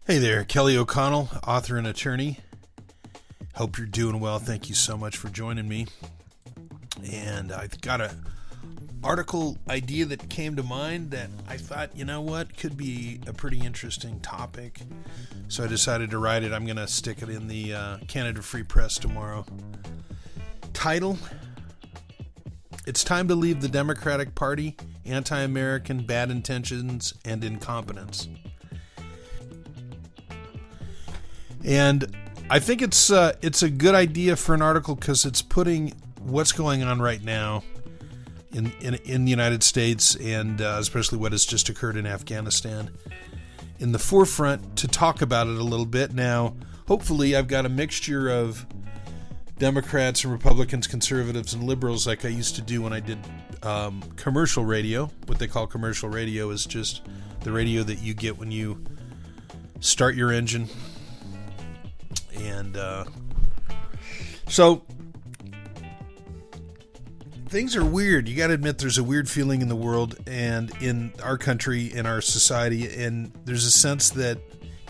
Hey there, Kelly O'Connell, author and attorney. Hope you're doing well. Thank you so much for joining me. And I've got an article idea that came to mind that I thought, you know what, could be a pretty interesting topic. So I decided to write it. I'm going to stick it in the Canada Free Press tomorrow. Title: It's time to leave the Democratic Party, anti-American, bad intentions, and incompetence. And I think it's a good idea for an article because it's putting what's going on right now in the United States and especially what has just occurred in Afghanistan in the forefront to talk about it a little bit. Now, hopefully I've got a mixture of Democrats and Republicans, conservatives and liberals like I used to do when I did commercial radio. What they call commercial radio is just the radio that you get when you start your engine. And so things are weird. You got to admit there's a weird feeling in the world and in our country, in our society, and there's a sense that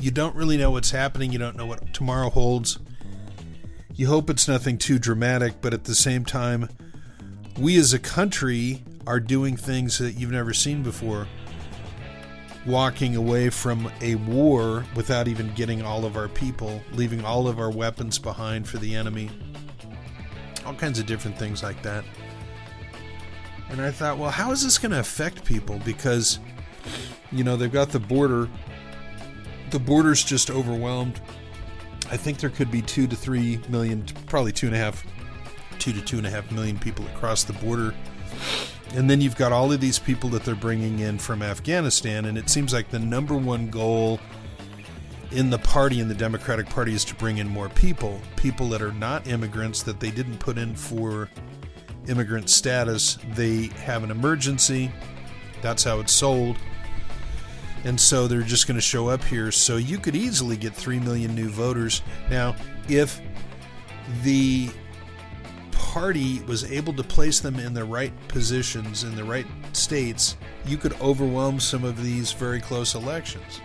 you don't really know what's happening. You don't know what tomorrow holds. You hope it's nothing too dramatic, but at the same time, we as a country are doing things that you've never seen before. Walking away from a war without even getting all of our people, leaving all of our weapons behind for the enemy. All kinds of different things like that. And I thought, well, how is this going to affect people? Because, you know, they've got the border. The border's just overwhelmed. I think there could be 2 to 3 million, probably 2 to 2.5 million people across the border. And then you've got all of these people that they're bringing in from Afghanistan, and it seems like the number one goal in the party, in the Democratic Party, is to bring in more people that are not immigrants, that they didn't put in for immigrant status. They have an emergency. That's how it's sold. And so they're just going to show up here. So you could easily get 3 million new voters. Now, if the party was able to place them in the right positions, in the right states, you could overwhelm some of these very close elections.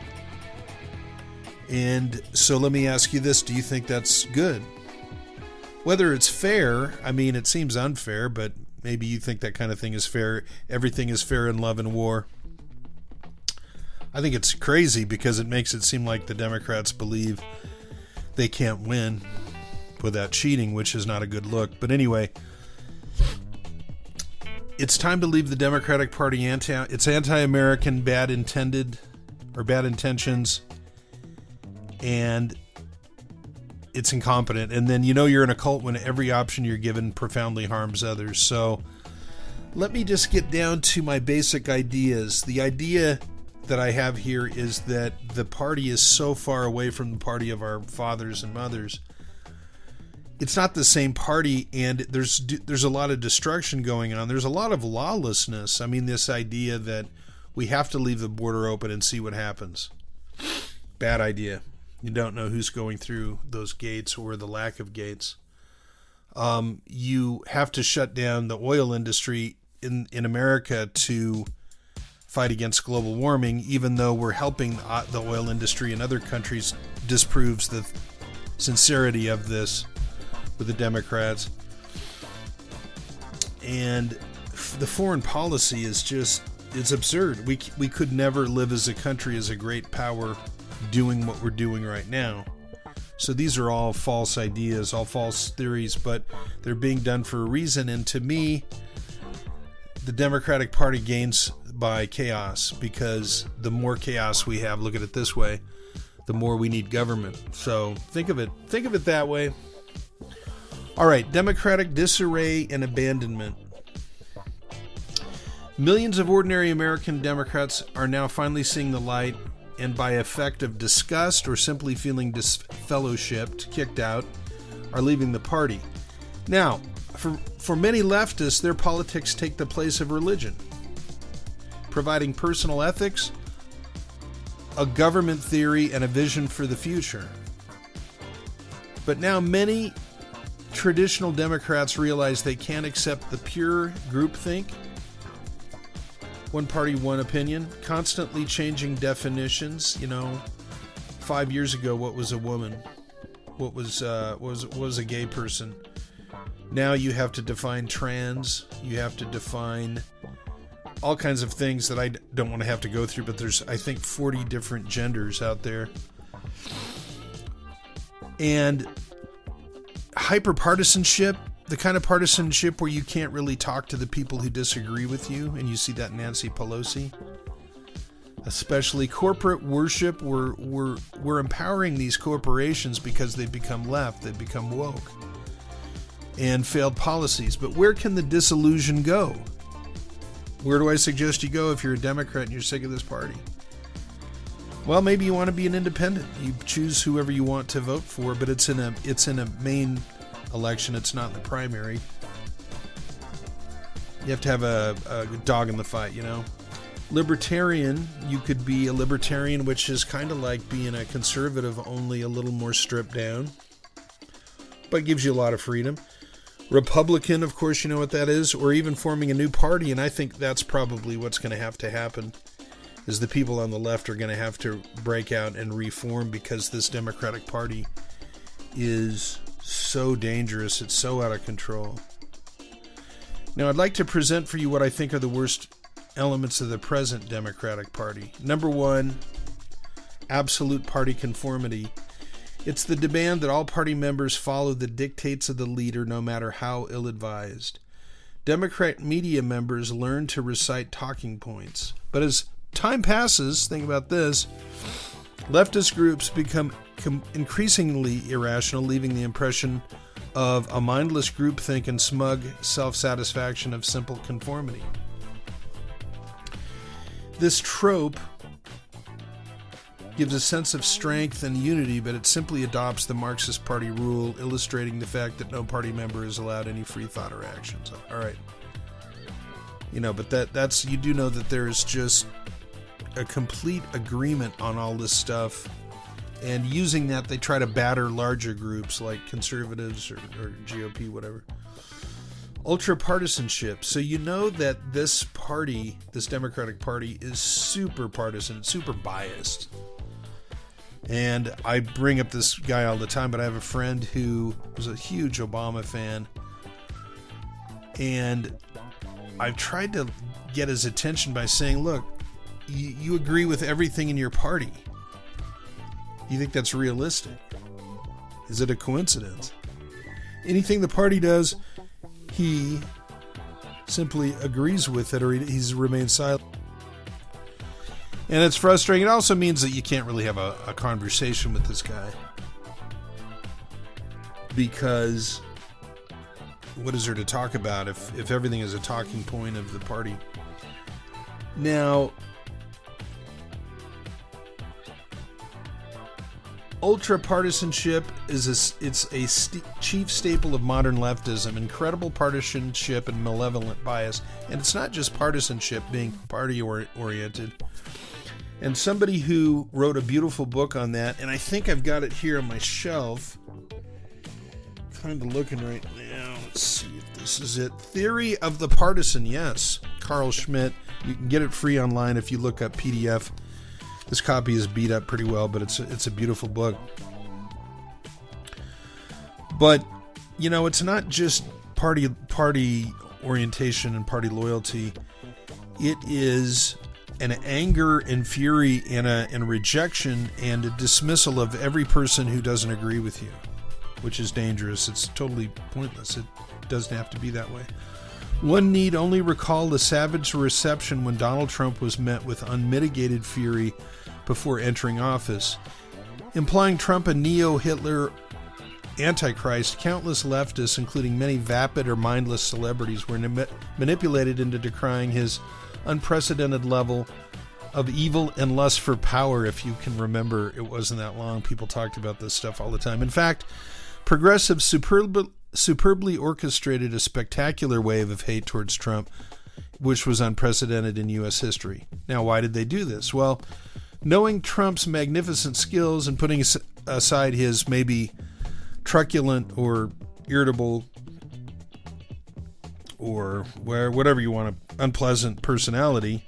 And so let me ask you this, do you think that's good? Whether it's fair, I mean, it seems unfair, but maybe you think that kind of thing is fair. Everything is fair in love and war. I think it's crazy because it makes it seem like the Democrats believe they can't win without cheating, which is not a good look. But anyway, it's time to leave the Democratic Party. It's anti-American, bad intentions, and it's incompetent. And then you know you're in a cult when every option you're given profoundly harms others. So let me just get down to my basic ideas. The idea that I have here is that the party is so far away from the party of our fathers and mothers. It's not the same party, and there's a lot of destruction going on. There's a lot of lawlessness. I mean, this idea that we have to leave the border open and see what happens. Bad idea. You don't know who's going through those gates or the lack of gates. You have to shut down the oil industry in America to fight against global warming, even though we're helping the oil industry in other countries, disproves the sincerity of this with the Democrats. And the foreign policy is just, it's absurd. We could never live as a country, as a great power, doing what we're doing right now. So these are all false ideas, all false theories, but they're being done for a reason. And to me, the Democratic Party gains by chaos, because the more chaos we have, look at it this way, the more we need government. So think of it that way. All right, Democratic disarray and abandonment. Millions of ordinary American Democrats are now finally seeing the light, and by effect of disgust or simply feeling disfellowshipped, kicked out, are leaving the party. Now, for many leftists, their politics take the place of religion, providing personal ethics, a government theory, and a vision for the future. But now many traditional Democrats realize they can't accept the pure groupthink, one party, one opinion, constantly changing definitions, 5 years ago, what was a woman? What was a gay person? Now you have to define trans. You have to define all kinds of things that I don't want to have to go through, but there's, I think, 40 different genders out there. And hyper-partisanship, the kind of partisanship where you can't really talk to the people who disagree with you, and you see that in Nancy Pelosi. Especially corporate worship, we're empowering these corporations because they've become left, they've become woke, and failed policies. But where can the disillusion go? Where do I suggest you go if you're a Democrat and you're sick of this party? Well, maybe you want to be an independent. You choose whoever you want to vote for, but it's in a main election. It's not in the primary. You have to have a dog in the fight, you know. Libertarian, you could be a libertarian, which is kind of like being a conservative, only a little more stripped down, but gives you a lot of freedom. Republican, of course, you know what that is, or even forming a new party, and I think that's probably what's going to happen, is the people on the left are going to have to break out and reform because this Democratic Party is so dangerous, it's so out of control. Now, I'd like to present for you what I think are the worst elements of the present Democratic Party. Number one, absolute party conformity. It's the demand that all party members follow the dictates of the leader, no matter how ill-advised. Democrat media members learn to recite talking points. But as time passes, think about this, leftist groups become increasingly irrational, leaving the impression of a mindless groupthink and smug self-satisfaction of simple conformity. This trope gives a sense of strength and unity, but it simply adopts the Marxist Party rule, illustrating the fact that no party member is allowed any free thought or actions. All right. You know, but that's you do know that there's just a complete agreement on all this stuff, and using that, they try to batter larger groups like conservatives or GOP, whatever. Ultra-partisanship. So you know that this party, this Democratic Party, is super partisan, super biased. And I bring up this guy all the time, but I have a friend who was a huge Obama fan. And I've tried to get his attention by saying, look, you agree with everything in your party. You think that's realistic? Is it a coincidence? Anything the party does, he simply agrees with it, or he's remained silent. And it's frustrating. It also means that you can't really have a conversation with this guy. Because what is there to talk about if everything is a talking point of the party? Now, ultra-partisanship is chief staple of modern leftism, incredible partisanship and malevolent bias. And it's not just partisanship, being party-oriented. And somebody who wrote a beautiful book on that, and I think I've got it here on my shelf. Kind of looking right now. Let's see if this is it. Theory of the Partisan, yes. Carl Schmitt. You can get it free online if you look up PDF. This copy is beat up pretty well, but it's a beautiful book. But, you know, it's not just party orientation and party loyalty. It is an anger and fury and a rejection and a dismissal of every person who doesn't agree with you, which is dangerous. It's totally pointless. It doesn't have to be that way. One need only recall the savage reception when Donald Trump was met with unmitigated fury before entering office. Implying Trump a neo-Hitler antichrist, countless leftists, including many vapid or mindless celebrities, were manipulated into decrying his unprecedented level of evil and lust for power. If you can remember, it wasn't that long. People talked about this stuff all the time. In fact, progressives superbly orchestrated a spectacular wave of hate towards Trump, which was unprecedented in U.S. history. Now, why did they do this? Well, knowing Trump's magnificent skills and putting aside his maybe truculent or irritable or whatever you want, unpleasant personality.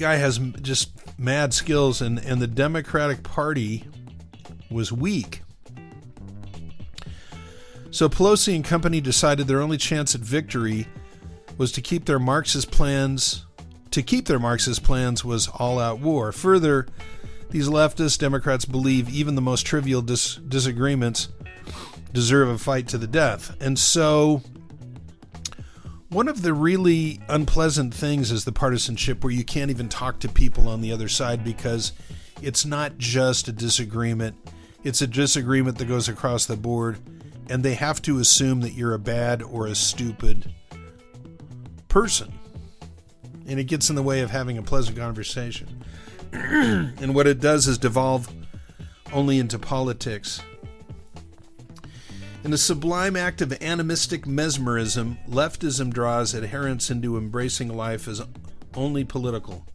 guy has just mad skills, and the Democratic Party was weak. So Pelosi and company decided their only chance at victory was to keep their Marxist plans. To keep their Marxist plans was all-out war. Further, these leftist Democrats believe even the most trivial disagreements deserve a fight to the death. And so one of the really unpleasant things is the partisanship, where you can't even talk to people on the other side because it's not just a disagreement. It's a disagreement that goes across the board, and they have to assume that you're a bad or a stupid person. And it gets in the way of having a pleasant conversation. And what it does is devolve only into politics. In a sublime act of animistic mesmerism, leftism draws adherents into embracing life as only political.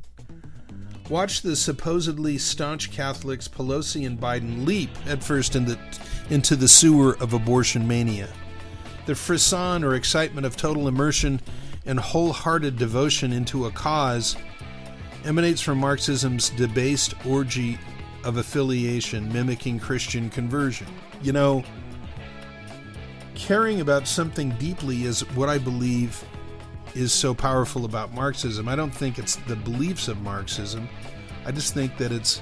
Watch the supposedly staunch Catholics Pelosi and Biden leap headfirst into the sewer of abortion mania. The frisson or excitement of total immersion and wholehearted devotion into a cause emanates from Marxism's debased orgy of affiliation mimicking Christian conversion. You know, caring about something deeply is what I believe is so powerful about Marxism. I don't think it's the beliefs of Marxism. I just think that it's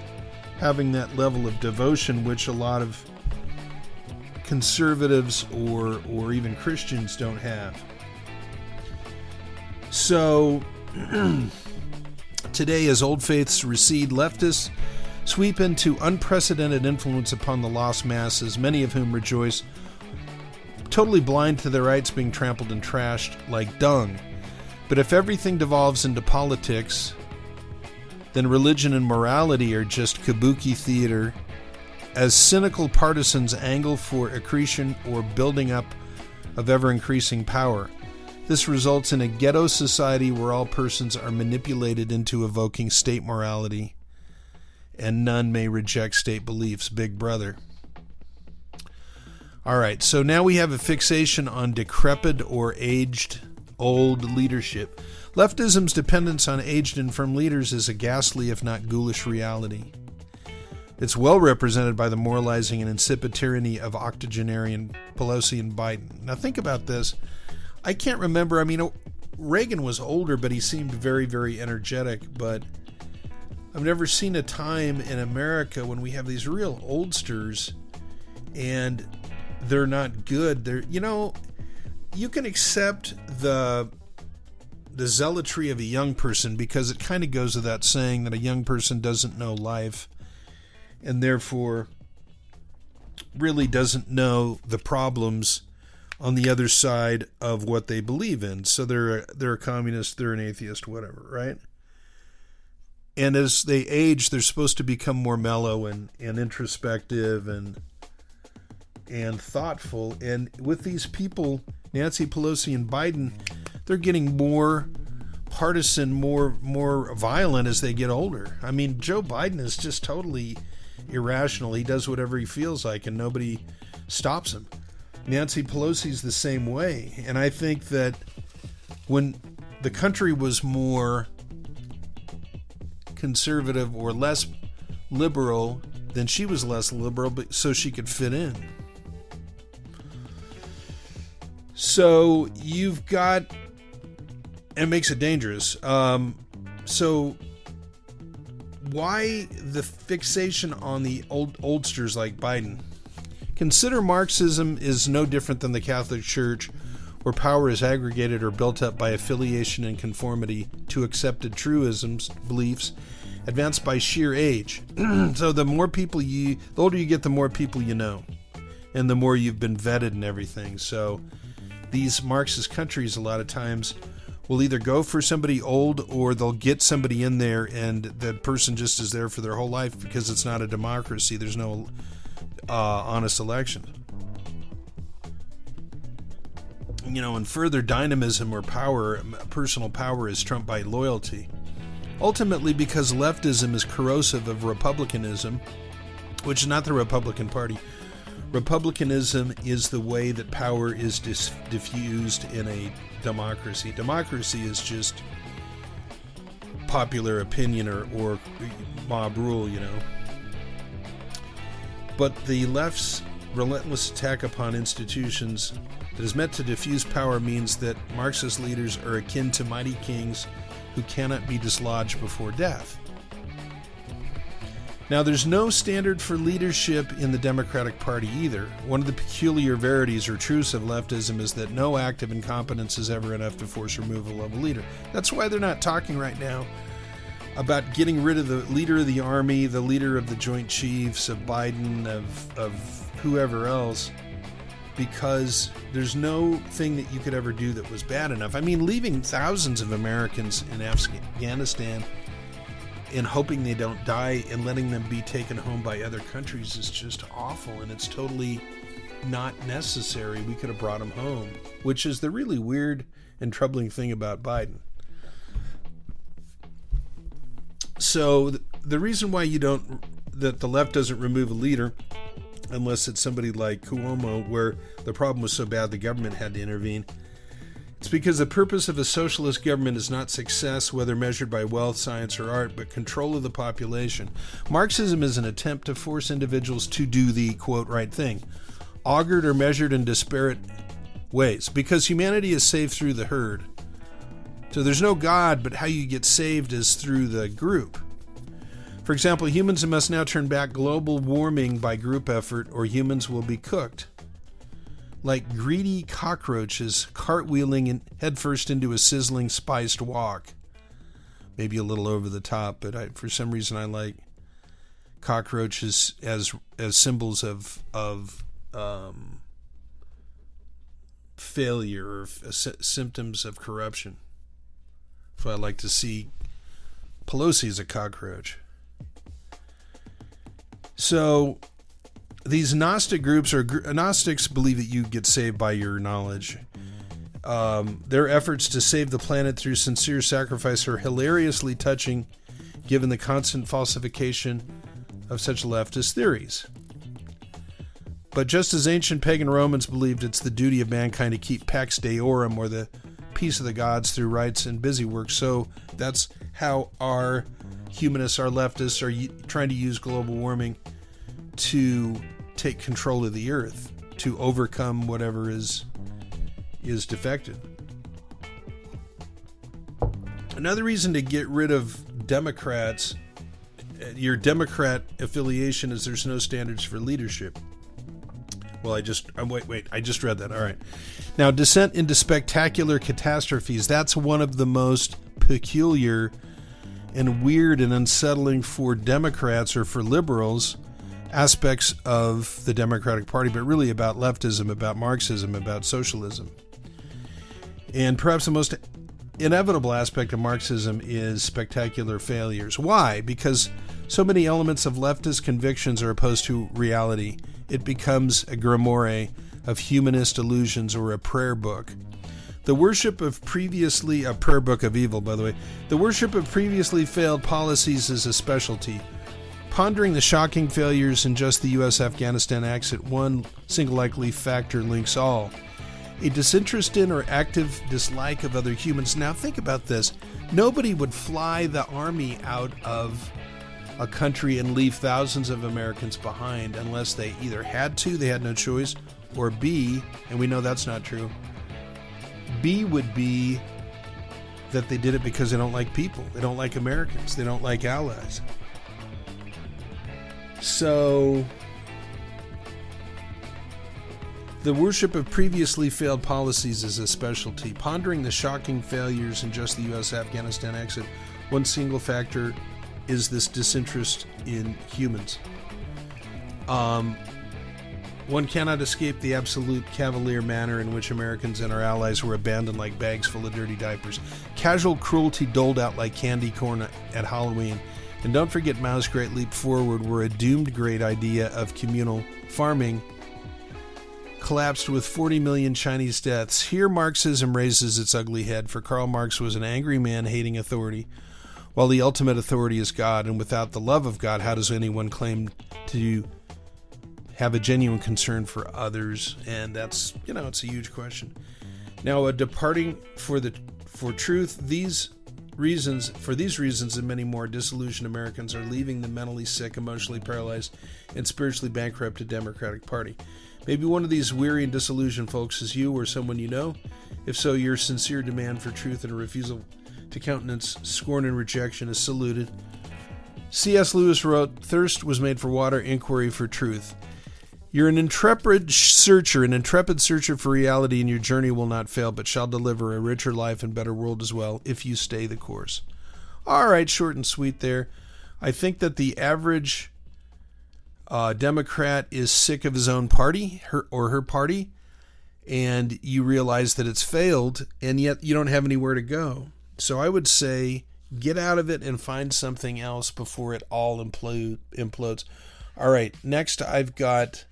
having that level of devotion which a lot of conservatives or even Christians don't have. So today, as old faiths recede, leftists sweep into unprecedented influence upon the lost masses, many of whom rejoice, totally blind to their rights being trampled and trashed like dung. But if everything devolves into politics, then religion and morality are just kabuki theater, as cynical partisans angle for accretion or building up of ever-increasing power. This results in a ghetto society where all persons are manipulated into evoking state morality, and none may reject state beliefs. Big brother. All right, so now we have a fixation on decrepit or aged old leadership. Leftism's dependence on aged infirm leaders is a ghastly, if not ghoulish, reality. It's well represented by the moralizing and insipid tyranny of octogenarian Pelosi and Biden. Now think about this. I can't remember. I mean, Reagan was older, but he seemed very, very energetic. But I've never seen a time in America when we have these real oldsters and they're not good. They're, you know, you can accept the zealotry of a young person because it kind of goes without saying that a young person doesn't know life and therefore really doesn't know the problems on the other side of what they believe in. So they're a communist, they're an atheist, whatever, right? And as they age, they're supposed to become more mellow and introspective and thoughtful. And with these people, Nancy Pelosi and Biden, they're getting more partisan, more violent as they get older. I mean, Joe Biden is just totally irrational. He does whatever he feels like and nobody stops him. Nancy Pelosi's the same way. And I think that when the country was more conservative or less liberal, then she was less liberal, but so she could fit in. So you've got, and it makes it dangerous. So why the fixation on the oldsters like Biden? Consider Marxism is no different than the Catholic Church, where power is aggregated or built up by affiliation and conformity to accepted truisms, beliefs, advanced by sheer age. So the older you get, the more people you know, and the more you've been vetted and everything. So these Marxist countries a lot of times will either go for somebody old or they'll get somebody in there and that person just is there for their whole life because it's not a democracy. There's no honest election. You know, and further, dynamism or power, personal power, is trumped by loyalty. Ultimately, because leftism is corrosive of republicanism, which is not the Republican Party. Republicanism is the way that power is diffused in a democracy. Democracy is just popular opinion or mob rule, But the left's relentless attack upon institutions that is meant to diffuse power means that Marxist leaders are akin to mighty kings who cannot be dislodged before death. Now, there's no standard for leadership in the Democratic Party either. One of the peculiar verities or truths of leftism is that no act of incompetence is ever enough to force removal of a leader. That's why they're not talking right now about getting rid of the leader of the army, the leader of the Joint Chiefs, of Biden, of whoever else, because there's no thing that you could ever do that was bad enough. I mean, leaving thousands of Americans in Afghanistan and hoping they don't die and letting them be taken home by other countries is just awful, and it's totally not necessary. We could have brought them home, which is the really weird and troubling thing about Biden. So the reason why that the left doesn't remove a leader, unless it's somebody like Cuomo, where the problem was so bad the government had to intervene, it's because the purpose of a socialist government is not success, whether measured by wealth, science, or art, but control of the population. Marxism is an attempt to force individuals to do the, quote, right thing, augured or measured in disparate ways, because humanity is saved through the herd. So there's no God, but how you get saved is through the group. For example, humans must now turn back global warming by group effort, or humans will be cooked. Like greedy cockroaches cartwheeling in headfirst into a sizzling spiced wok. Maybe a little over the top, but for some reason I like cockroaches as symbols of failure or symptoms of corruption. So I like to see Pelosi as a cockroach. So these Gnostic groups, or Gnostics, believe that you get saved by your knowledge. Their efforts to save the planet through sincere sacrifice are hilariously touching, given the constant falsification of such leftist theories. But just as ancient pagan Romans believed it's the duty of mankind to keep Pax Deorum, or the peace of the gods, through rites and busy work, so that's how our humanists, our leftists, are trying to use global warming to take control of the earth, to overcome whatever is defective. Another reason to get rid of Democrats, your Democrat affiliation, is there's no standards for leadership. Well, I just read that. All right. Now, descent into spectacular catastrophes, that's one of the most peculiar and weird and unsettling for Democrats or for liberals aspects of the Democratic Party, but really about leftism, about Marxism, about socialism. And perhaps the most inevitable aspect of Marxism is spectacular failures. Why? Because so many elements of leftist convictions are opposed to reality. It becomes a grimoire of humanist illusions, or a prayer book. The worship of a prayer book of evil, by the way. The worship of previously failed policies is a specialty. Pondering the shocking failures in just the U.S.-Afghanistan exit, one single likely factor links all. A disinterest in or active dislike of other humans. Now think about this. Nobody would fly the army out of a country and leave thousands of Americans behind unless they either had to, they had no choice, or B, and we know that's not true, B would be that they did it because they don't like people. They don't like Americans. They don't like allies. So, the worship of previously failed policies is a specialty. Pondering the shocking failures in just the U.S.-Afghanistan exit, one single factor is this disinterest in humans. One cannot escape the absolute cavalier manner in which Americans and our allies were abandoned like bags full of dirty diapers. Casual cruelty doled out like candy corn at Halloween. And don't forget Mao's Great Leap Forward, where a doomed great idea of communal farming collapsed with 40 million Chinese deaths. Here Marxism raises its ugly head, for Karl Marx was an angry man hating authority, while the ultimate authority is God, and without the love of God, how does anyone claim to have a genuine concern for others? And that's, it's a huge question. Now, departing for truth, these these reasons and many more, disillusioned Americans are leaving the mentally sick, emotionally paralyzed, and spiritually bankrupted Democratic Party. Maybe one of these weary and disillusioned folks is you or someone you know. If so, your sincere demand for truth and a refusal to countenance scorn and rejection is saluted. C.S. Lewis wrote, "Thirst was made for water, inquiry for truth." You're an intrepid searcher for reality, and your journey will not fail, but shall deliver a richer life and better world as well, if you stay the course. All right, short and sweet there. I think that the average Democrat is sick of his own party, her party, and you realize that it's failed, and yet you don't have anywhere to go. So I would say get out of it and find something else before it all implodes. All right, next I've got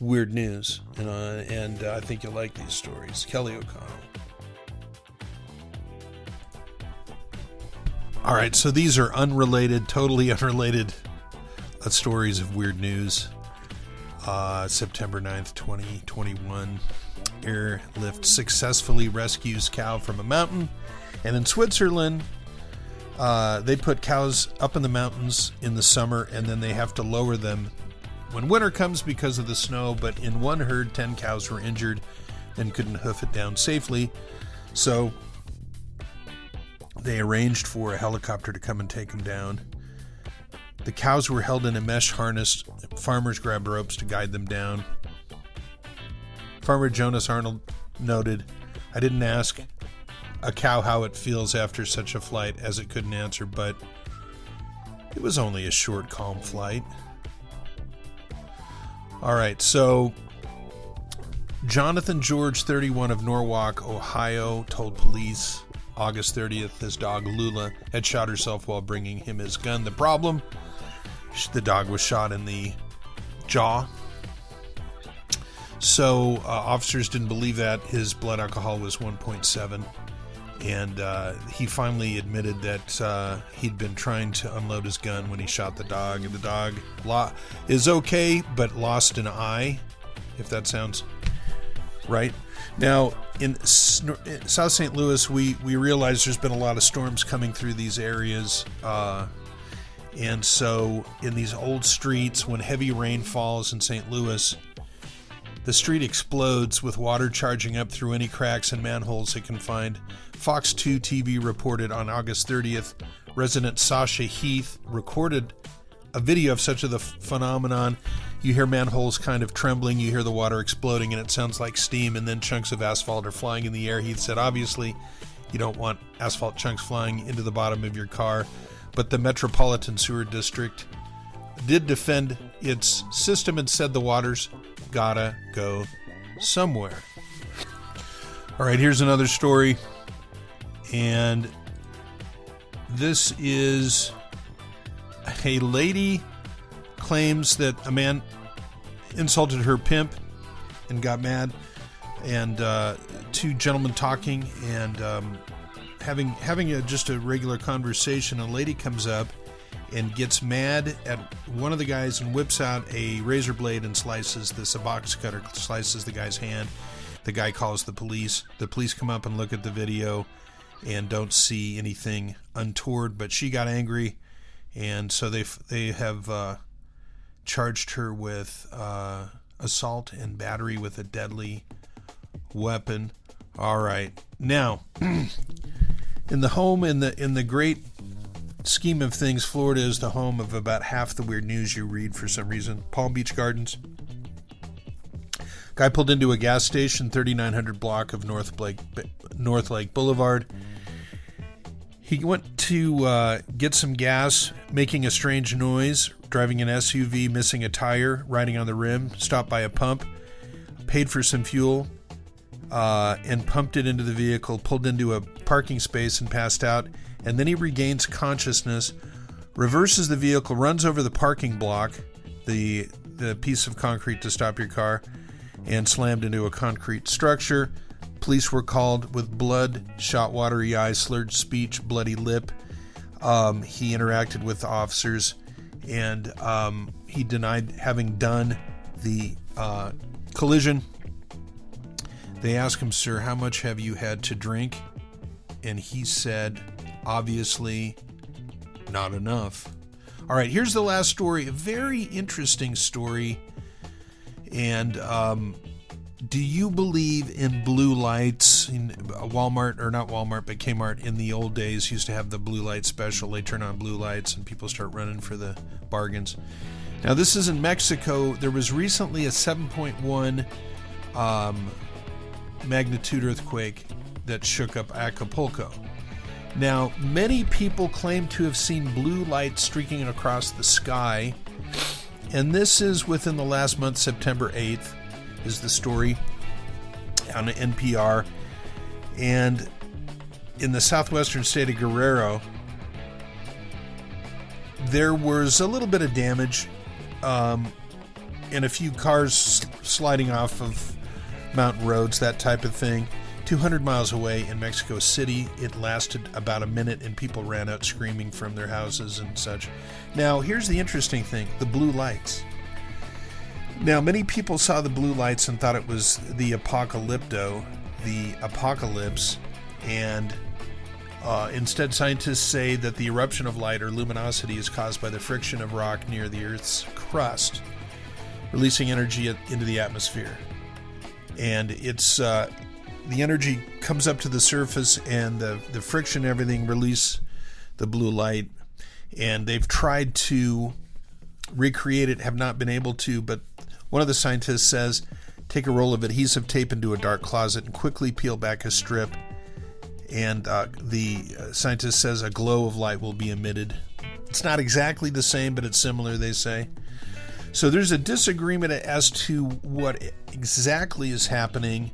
weird news, and I think you'll like these stories. Kelly O'Connell. All right, so these are totally unrelated stories of weird news. September 9th, 2021. Airlift successfully rescues cow from a mountain. And in Switzerland, they put cows up in the mountains in the summer, and then they have to lower them when winter comes because of the snow. But in one herd, 10 cows were injured and couldn't hoof it down safely. So they arranged for a helicopter to come and take them down. The cows were held in a mesh harness. Farmers grabbed ropes to guide them down. Farmer Jonas Arnold noted, "I didn't ask a cow how it feels after such a flight, as it couldn't answer, but it was only a short, calm flight." All right, so Jonathan George, 31, of Norwalk, Ohio, told police August 30th his dog Lula had shot herself while bringing him his gun. The problem? The dog was shot in the jaw. So officers didn't believe that. His blood alcohol was 1.7. And he finally admitted that he'd been trying to unload his gun when he shot the dog. And the dog is okay, but lost an eye, if that sounds right. Now, in South St. Louis, we realize there's been a lot of storms coming through these areas. And so in these old streets, when heavy rain falls in St. Louis, the street explodes with water charging up through any cracks and manholes it can find. Fox 2 TV reported on August 30th, resident Sasha Heath recorded a video of such a phenomenon. You hear manholes kind of trembling, you hear the water exploding, and it sounds like steam, and then chunks of asphalt are flying in the air. Heath said, obviously, you don't want asphalt chunks flying into the bottom of your car, but the Metropolitan Sewer District did defend its system and said the water's gotta go somewhere. All right, here's another story, and this is a lady claims that a man insulted her pimp and got mad, and two gentlemen talking and having just a regular conversation. A lady comes up and gets mad at one of the guys and whips out a razor blade and a box cutter slices the guy's hand. The guy calls the police. The police come up and look at the video and don't see anything untoward, but she got angry, and so they have charged her with assault and battery with a deadly weapon. All right, now in the great scheme of things, Florida is the home of about half the weird news you read for some reason. Palm Beach Gardens. Guy pulled into a gas station, 3900 block of North Lake Boulevard. He went to get some gas, making a strange noise, driving an SUV, missing a tire, riding on the rim, stopped by a pump, paid for some fuel, and pumped it into the vehicle, pulled into a parking space and passed out. And then he regains consciousness, reverses the vehicle, runs over the parking block, the piece of concrete to stop your car, and slammed into a concrete structure. Police were called with blood, shot watery eyes, slurred speech, bloody lip. He interacted with the officers, and he denied having done the collision. They asked him, "Sir, how much have you had to drink?" And he said, Obviously, not enough. All right, here's the last story. A very interesting story. And do you believe in blue lights? In Walmart, or not Walmart, but Kmart in the old days used to have the blue light special. They turn on blue lights and people start running for the bargains. Now, this is in Mexico. There was recently a 7.1 magnitude earthquake that shook up Acapulco. Now, many people claim to have seen blue light streaking across the sky, and this is within the last month. September 8th is the story on NPR. And in the southwestern state of Guerrero, there was a little bit of damage and a few cars sliding off of mountain roads, that type of thing. 200 miles away in Mexico City, it lasted about a minute and people ran out screaming from their houses and such. Now, here's the interesting thing, the blue lights. Now, many people saw the blue lights and thought it was the apocalypse, and instead scientists say that the eruption of light or luminosity is caused by the friction of rock near the Earth's crust, releasing energy into the atmosphere. And it's the energy comes up to the surface, and the friction and everything release the blue light. And they've tried to recreate it, have not been able to, but one of the scientists says, take a roll of adhesive tape into a dark closet and quickly peel back a strip, and the scientist says a glow of light will be emitted. It's not exactly the same, but it's similar, they say. So there's a disagreement as to what exactly is happening,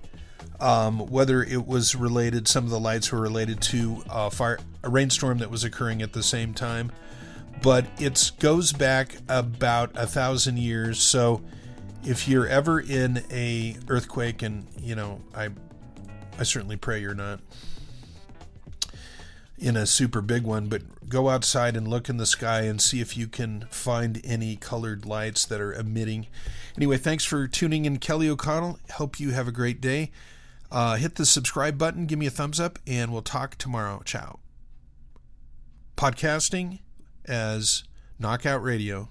whether it was related, some of the lights were related to a rainstorm that was occurring at the same time, but it goes back about 1,000 years. So if you're ever in a earthquake, and I certainly pray you're not in a super big one, but go outside and look in the sky and see if you can find any colored lights that are emitting. Anyway, thanks for tuning in, Kelly O'Connell. Hope you have a great day. Hit the subscribe button, give me a thumbs up, and we'll talk tomorrow. Ciao. Podcasting as Knockout Radio.